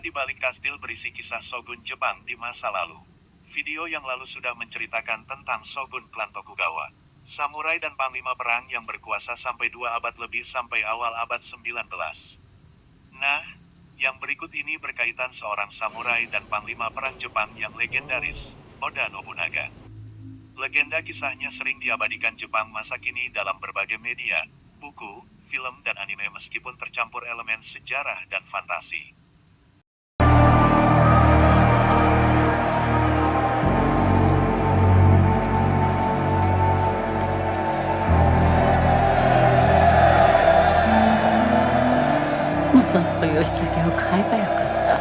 Cerita di balik kastil berisi kisah Shogun Jepang di masa lalu. Video yang lalu sudah menceritakan tentang Shogun klan Tokugawa, samurai dan panglima perang yang berkuasa sampai 2 abad lebih sampai awal abad 19. Nah, yang berikut ini berkaitan seorang samurai dan panglima perang Jepang yang legendaris, Oda Nobunaga. Legenda kisahnya sering diabadikan Jepang masa kini dalam berbagai media, buku, film dan anime meskipun tercampur elemen sejarah dan fantasi.そっと義経を買えばよかった。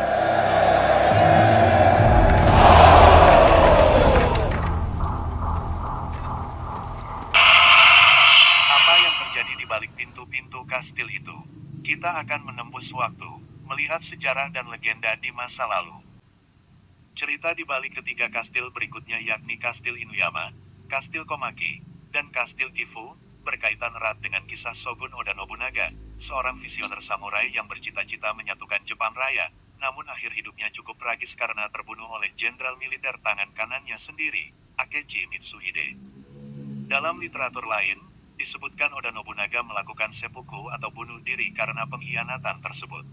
Apa yang terjadi di balik pintu-pintu kastil itu? Kita akan menembus waktu, melihat sejarah dan legenda di masa lalu. Cerita di balik ketiga kastil berikutnya yakni Kastil Inuyama, Kastil Komaki, dan Kastil Gifu, berkaitan erat dengan kisah Shogun Oda Nobunaga, seorang visioner samurai yang bercita-cita menyatukan Jepang Raya, namun akhir hidupnya cukup tragis karena terbunuh oleh jenderal militer tangan kanannya sendiri, Akechi Mitsuhide. Dalam literatur lain, disebutkan Oda Nobunaga melakukan seppuku atau bunuh diri karena pengkhianatan tersebut.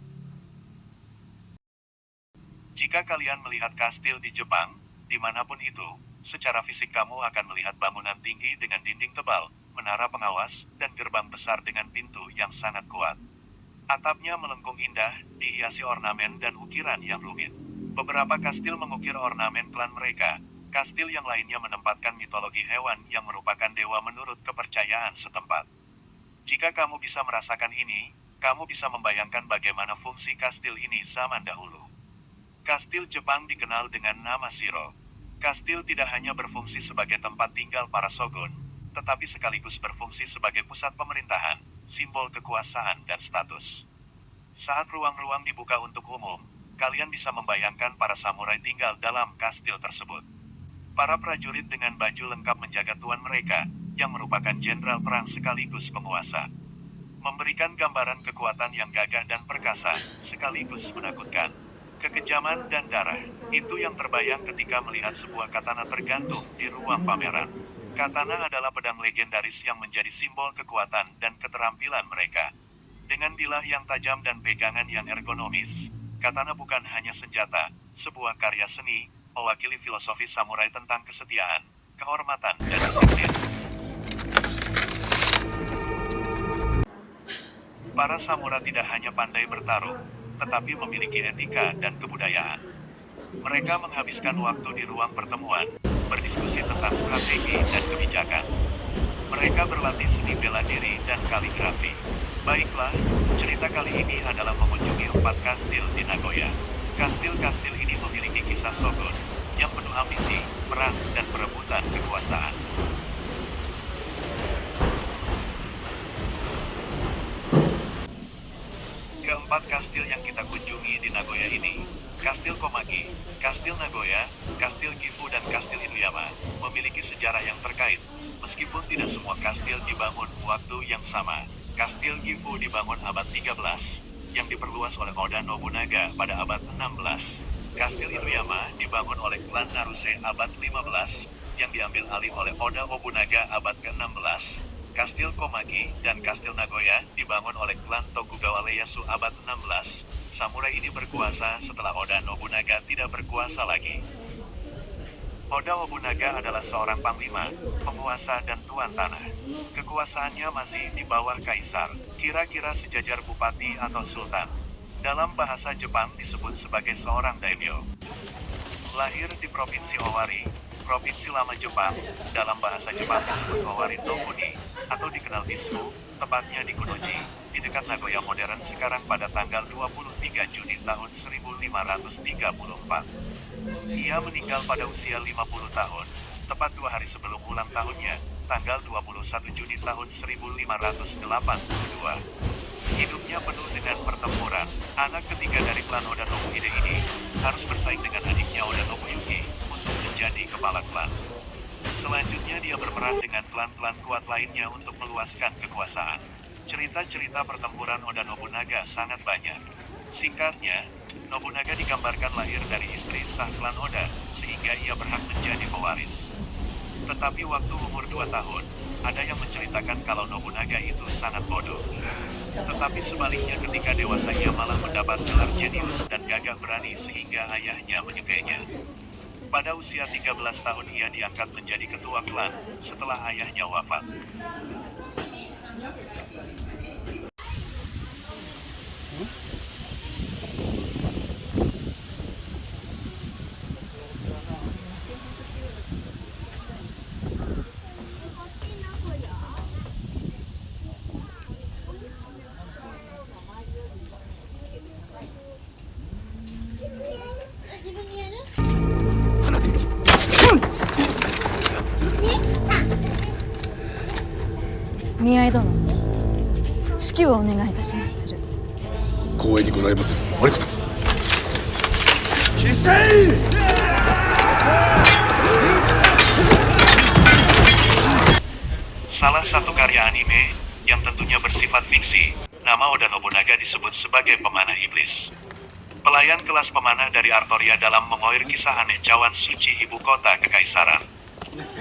Jika kalian melihat kastil di Jepang, dimanapun itu, secara fisik kamu akan melihat bangunan tinggi dengan dinding tebal, menara pengawas, dan gerbang besar dengan pintu yang sangat kuat. Atapnya melengkung indah, dihiasi ornamen dan ukiran yang rumit. Beberapa kastil mengukir ornamen klan mereka, kastil yang lainnya menempatkan mitologi hewan yang merupakan dewa menurut kepercayaan setempat. Jika kamu bisa merasakan ini, kamu bisa membayangkan bagaimana fungsi kastil ini zaman dahulu. Kastil Jepang dikenal dengan nama Shiro. Kastil tidak hanya berfungsi sebagai tempat tinggal para shogun, tetapi sekaligus berfungsi sebagai pusat pemerintahan, simbol kekuasaan dan status. Saat ruang-ruang dibuka untuk umum, kalian bisa membayangkan para samurai tinggal dalam kastil tersebut. Para prajurit dengan baju lengkap menjaga tuan mereka, yang merupakan jenderal perang sekaligus penguasa. Memberikan gambaran kekuatan yang gagah dan perkasa, sekaligus menakutkan. Kekejaman dan darah, itu yang terbayang ketika melihat sebuah katana tergantung di ruang pameran. Katana adalah pedang legendaris yang menjadi simbol kekuatan dan keterampilan mereka. Dengan bilah yang tajam dan pegangan yang ergonomis, katana bukan hanya senjata, sebuah karya seni, mewakili filosofi samurai tentang kesetiaan, kehormatan, dan disiplin. Para samurai tidak hanya pandai bertarung, tetapi memiliki etika dan kebudayaan. Mereka menghabiskan waktu di ruang pertemuan, berdiskusi tentang strategi dan kebijakan. Mereka berlatih seni bela diri dan kaligrafi. Baiklah, cerita kali ini adalah mengunjungi 4 kastil di Nagoya. Kastil-kastil ini memiliki kisah shogun, yang penuh ambisi, perang, dan perebutan kekuasaan. Keempat kastil yang kita kunjungi di Nagoya ini, Kastil Komaki, Kastil Nagoya, Kastil Gifu dan Kastil Inuyama, memiliki sejarah yang terkait. Meskipun tidak semua kastil dibangun waktu yang sama, Kastil Gifu dibangun abad 13, yang diperluas oleh Oda Nobunaga pada abad 16. Kastil Inuyama dibangun oleh klan Naruse abad 15, yang diambil alih oleh Oda Nobunaga abad ke-16. Kastil Komaki dan Kastil Nagoya dibangun oleh klan Tokugawa Ieyasu abad 16. Samurai ini berkuasa setelah Oda Nobunaga tidak berkuasa lagi. Oda Nobunaga adalah seorang panglima, penguasa dan tuan tanah. Kekuasaannya masih di bawah kaisar, kira-kira sejajar bupati atau sultan. Dalam bahasa Jepang disebut sebagai seorang daimyo. Lahir di Provinsi Owari, Provinsi Lama Jepang, dalam bahasa Jepang disebut Owari Tokuni, atau dikenal Isuzu, tepatnya di Kunoji, di dekat Nagoya modern sekarang pada tanggal 23 Juni tahun 1534. Ia meninggal pada usia 50 tahun, tepat 2 hari sebelum ulang tahunnya, tanggal 21 Juni tahun 1582. Hidupnya penuh dengan pertempuran. Anak ketiga dari klan Oda Nobuhide ini harus bersaing dengan adiknya Oda Nobuyuki untuk menjadi kepala klan. Selanjutnya dia berperan dengan klan-klan kuat lainnya untuk meluaskan kekuasaan. Cerita-cerita pertempuran Oda Nobunaga sangat banyak. Singkatnya, Nobunaga digambarkan lahir dari istri sah klan Oda, sehingga ia berhak menjadi pewaris. Tetapi waktu umur 2 tahun, ada yang menceritakan kalau Nobunaga itu sangat bodoh. Tetapi sebaliknya ketika dewasa ia malah mendapat gelar jenius dan gagah berani sehingga ayahnya menyukainya. Pada usia 13 tahun ia diangkat menjadi ketua klan, setelah ayahnya wafat.宮井殿、指揮をお願いいたしまする。光栄にございますマリコ様。Salah satu karya anime yang tentunya bersifat fiksi, nama Oda Nobunaga disebut sebagai pemanah iblis. Pelayan kelas pemanah dari Artoria dalam mengoir kisah aneh cawan suci ibu kota kekaisaran.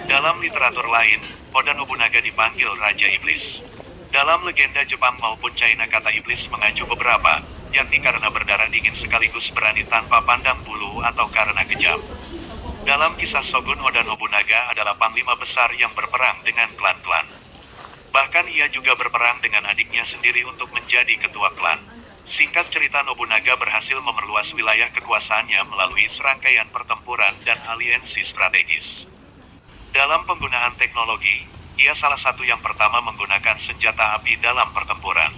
Dalam literatur lain, Oda Nobunaga dipanggil Raja Iblis. Dalam legenda Jepang maupun China kata iblis mengacu beberapa, yakni karena berdarah dingin sekaligus berani tanpa pandang bulu atau karena kejam. Dalam kisah Shogun, Oda Nobunaga adalah panglima besar yang berperang dengan klan-klan. Bahkan ia juga berperang dengan adiknya sendiri untuk menjadi ketua klan. Singkat cerita, Nobunaga berhasil memerluas wilayah kekuasaannya melalui serangkaian pertempuran dan aliansi strategis. Dalam penggunaan teknologi, ia salah satu yang pertama menggunakan senjata api dalam pertempuran.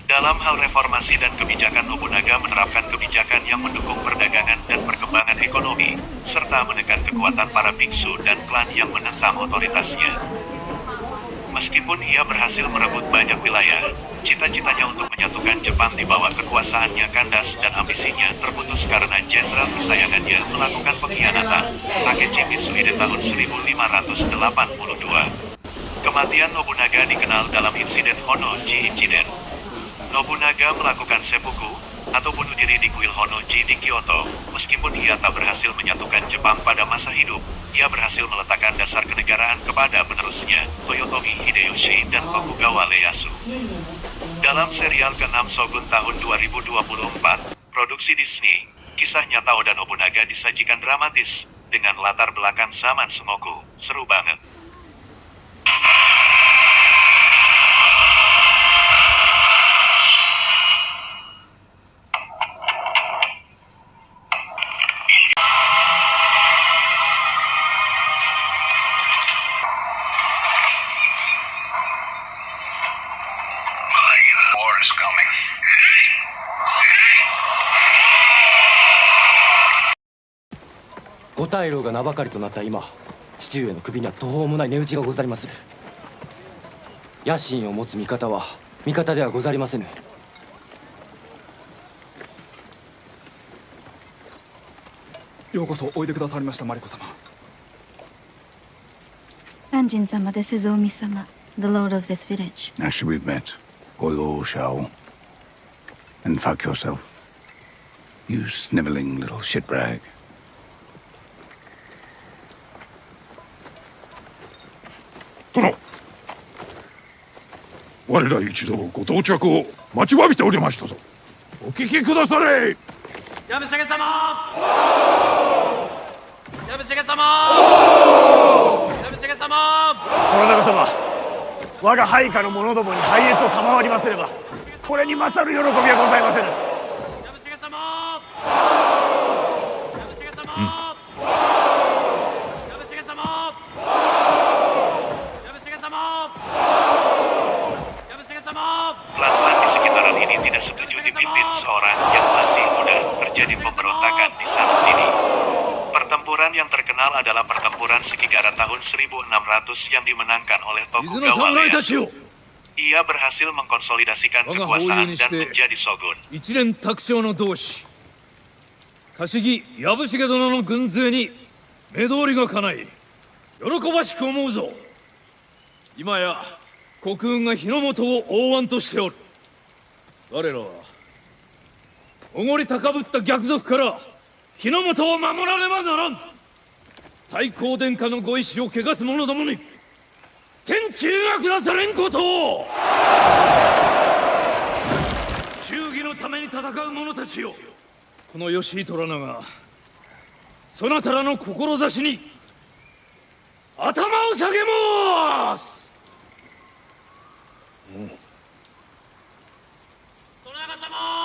Dalam hal reformasi dan kebijakan, Nobunaga menerapkan kebijakan yang mendukung perdagangan dan perkembangan ekonomi, serta menekan kekuatan para biksu dan klan yang menentang otoritasnya. Meskipun ia berhasil merebut banyak wilayah, cita-citanya untuk menyatukan Jepang di bawah kekuasaannya kandas dan ambisinya terputus karena jenderal kesayangannya melakukan pengkhianatan, Takeshi Mitsuhide tahun 1582. Kematian Nobunaga dikenal dalam insiden Honnoji Incident. Nobunaga melakukan seppuku, atau bunuh diri di kuil Honnoji di Kyoto. Meskipun ia tak berhasil menyatukan Jepang pada masa hidup, ia berhasil meletakkan dasar kenegaraan kepada penerusnya, Toyotomi Hideyoshi dan Tokugawa Ieyasu. Dalam serial ke-6 Shogun tahun 2024, produksi Disney, kisah nyata Oda Nobunaga disajikan dramatis, dengan latar belakang zaman Sengoku. Seru banget.五大老が名ばかりとなった今、父上の首には途方もない値打ちがござりまする。野心を持つ味方は味方ではござりませぬ。ようこそおいでくださりました、マリコ様。安仁様です、ゾウミ様。The Lord of this village. Actually, we've met. Oyo Shao. And fuck yourself. You sniveling little shitbag. 殿、我ら一同ご到着を待ちわびておりましたぞ。お聞きくだされ。やぶしげ様、やぶしげ様、やぶしげ様。この長様、我が配下の者どもに拝謁を賜りますれば、これに勝る喜びはございませぬ。やぶしげ様、やぶしげ様、やぶしげ様、やぶしげ様、やぶしげ様。 Klan-klan di sekitaran ini tidak setuju dipimpin seorang yang masih muda. Terjadi pemberontakan di sana-sini. Pertempuran yang terkenal adalah pertempuran Sekigara tahun 1600 yang dimenangkan oleh Tokugawa Ieyasu. Ia berhasil mengkonsolidasikan kekuasaan dan menjadi shogun. 一連卓勝の同志、柏木藪重殿の軍勢に目通りが叶い、喜ばしく思うぞ。今や国軍が日の本を大腕としておる。我らはおごり高ぶった逆賊から日の本を守らねばならん。太閤殿下のご意志を汚す者どもに天誅が下されんことを。忠義のために戦う者たちよ、この義井虎長、そなたらの志に頭を下げます。殿長様。